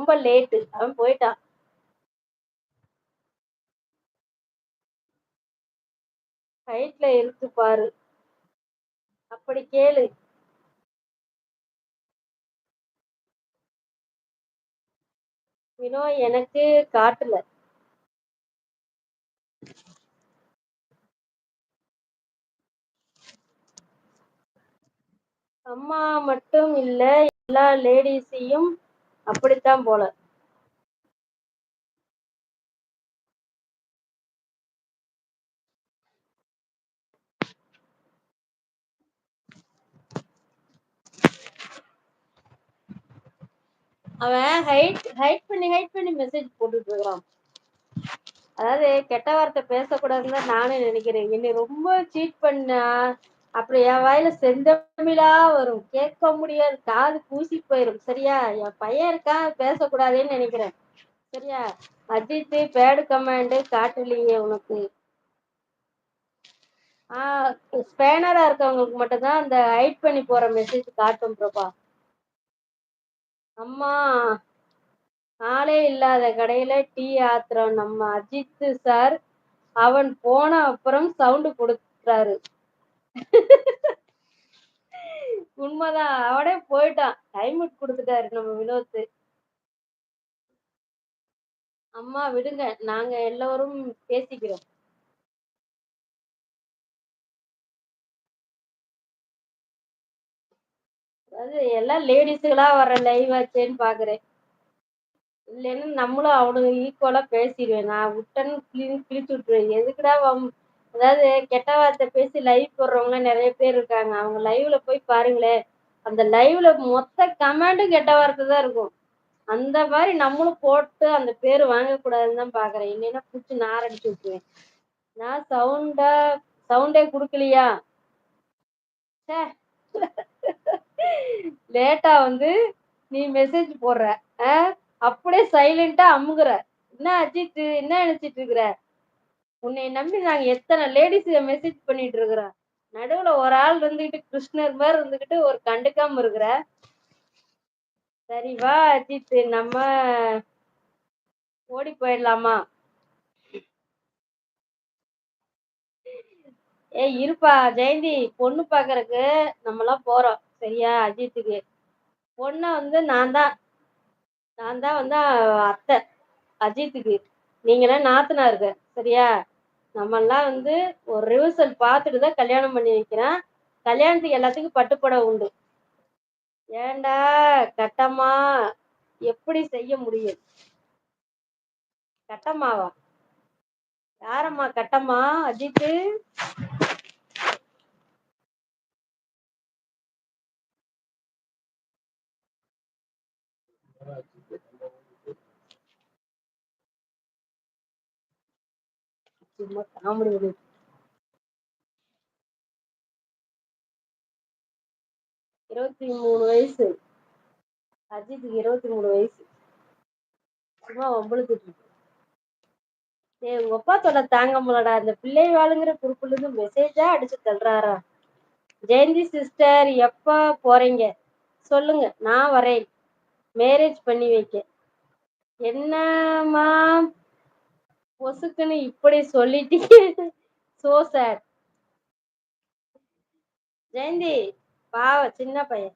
ரொம்ப லேட்டு. அவன் போயிட்டான். ஹைட்ல இருக்கு பாரு. அப்படி கேளு. வினோ எனக்கு காட்டல. அம்மா மட்டும் இல்ல, எல்லா லேடீஸையும் அப்படித்தான் போல. அவன் ஹைட் பண்ணி மெசேஜ் போட்டுட்டு இருக்கிறான். அதாவது கெட்ட வார்த்தை பேசக்கூடாதுன்னு தான் நானும் நினைக்கிறேன். என்னை ரொம்ப சீட் பண்ணா அப்படி என் வாயில செந்தமிழா வரும். கேட்க முடியாது. காது கூசி போயிரும். சரியா? என் பையன் இருக்கான் பேசக்கூடாதுன்னு நினைக்கிறேன். சரியா? அஜித் பேடு கமாண்டு காட்டலையே உனக்கு. ஸ்பேனரா இருக்கவங்களுக்கு மட்டும்தான் அந்த ஹைட் பண்ணி போற மெசேஜ் காட்டும் பிரபா. அம்மா ஆளே இல்லாத கடையில டீ ஆத்துறோம் நம்ம அஜித் சார். அவன் போன அப்புறம் சவுண்ட் கொடுக்குறாரு. உண்மைதான். அவனே போயிட்டான். டைம் கொடுத்துட்டாரு நம்ம வினோத். அம்மா விடுங்க, நாங்க எல்லோரும் பேசிக்கிறோம். அது எல்லாம் லேடிஸுகளா வர்ற லைவ் ஆச்சேன்னு பாக்குறேன். இல்லைன்னு நம்மளும் அவனுக்கு ஈக்குவலா பேசிடுவேன். நான் விட்டேன்னு கிழிச்சு விட்டுருவேன். எதுக்குடா அதாவது கெட்ட வார்த்தை பேசி லைவ் போடுறவங்க நிறைய பேர் இருக்காங்க. அவங்க லைவ்ல போய் பாருங்களேன். அந்த லைவ்ல மொத்த கமெண்டும் கெட்ட வார்த்தை தான் இருக்கும். அந்த மாதிரி நம்மளும் போட்டு அந்த பேரு வாங்கக்கூடாதுன்னு தான் பாக்குறேன். இல்லைன்னா புடிச்சு நாரடிச்சு விட்டுருவேன். நான் சவுண்டே குடுக்கலையா? ச்சே. லேட்டா நீ மெசேஜ் போடுற. அப்படியே சைலண்டா அமுகுற. என்ன அஜித் என்ன நினைச்சிட்டு இருக்கிற? உன்னை நம்பி நாங்க எத்தனை லேடிஸ் மெசேஜ் பண்ணிட்டு இருக்கிறோம். நடுவுல ஒரு ஆள் இருந்துகிட்டு கிருஷ்ணர் மாதிரி இருந்துகிட்டு ஒரு கண்டுக்காம இருக்கிற. சரி வா அஜித், நம்ம ஓடி போயிடலாமா? ஏய் இருப்பா ஜெயந்தி, பொண்ணு பாக்குறதுக்கு நம்ம எல்லாம் போறோம். சரியா? அஜித்துக்கு பொண்ணை நான் தான் அத்தை அஜித்துக்கு. நீங்களாம் நாத்தனா இருக்க. சரியா? நம்ம எல்லாம் ஒரு ரிவர்சல் பார்த்துட்டு தான் கல்யாணம் பண்ணி வைக்கிறேன். கல்யாணத்துக்கு எல்லாத்துக்கும் பட்டுப்புடவை உண்டு. ஏண்டா கட்டம்மா, எப்படி செய்ய முடியும்? கட்டம்மாவா? யாரம்மா கட்டம்மா? அஜித்து சும்மா காமெடி பண்ணி. 23 வயசு. அஜித்துக்கு 23 வயசு. சும்மா ஒம்பளுக்கு. ஏய் உங்க அப்பா தொல்லை தாங்க முடியலடா. இந்த பிள்ளை வாழுங்கிற குரூப்ல இருந்து மெசேஜா அடிச்சு தள்ளுறாரா? ஜெயந்தி சிஸ்டர் எப்ப போறீங்க? சொல்லுங்க, நான் வரேன். மேரேஜ் பண்ணி வைக்க. என்னம்மா பொசுக்குன்னு இப்படி சொல்லிட்டீங்க. So sir. ஜெயந்தி பாவ சின்ன பையன்.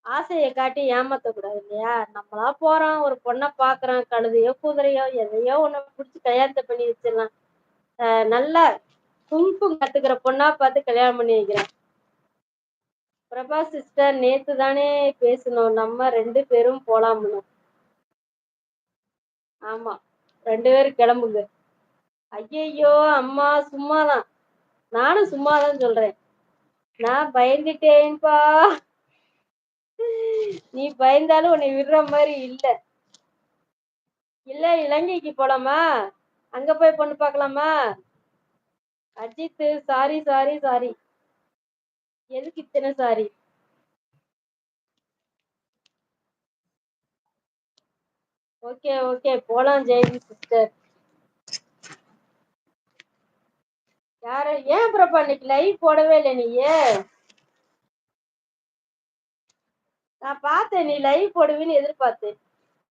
ஆசையை காட்டி ஏமாத்த கூடாது இல்லையா? நம்மளா போறோம், ஒரு பொண்ணை பாக்குறோம், கழுதையோ குதிரையோ எதையோ ஒண்ணு புடிச்சு கல்யாணத்தை பண்ணி வச்சிடலாம். நல்லா குங்ஃபு கத்துக்கிற பொண்ணா பார்த்து கல்யாணம் பண்ணி வைக்கிறேன். பிரபா சிஸ்டர் நேத்து தானே பேசணும், நம்ம 2 பேரும் போலாம்னு. ஆமா, 2 பேரும் கிளம்புங்க. ஐயையோ அம்மா சும்மாதான். நானும் சும்மாதான் சொல்றேன். நான் பயந்துட்டேன்பா. நீ பயந்தாலும் உன்னை விடுற மாதிரி இல்ல. இல்ல இலங்கைக்கு போலாமா? அங்க போய் பொண்ணு பார்க்கலாமா? Ajith sorry sorry sorry. எதுக்கு இத்தனை சாரி? ஓகே ஓகே போலாம் ஜெயந்தி சிஸ்டர். யாரு ஏன் பிரபா இன்னைக்கு லைவ் போடவே இல்லை நீ? நான் பார்த்தேன் நீ லைவ் போடுவீன்னு எதிர்பார்த்தேன்.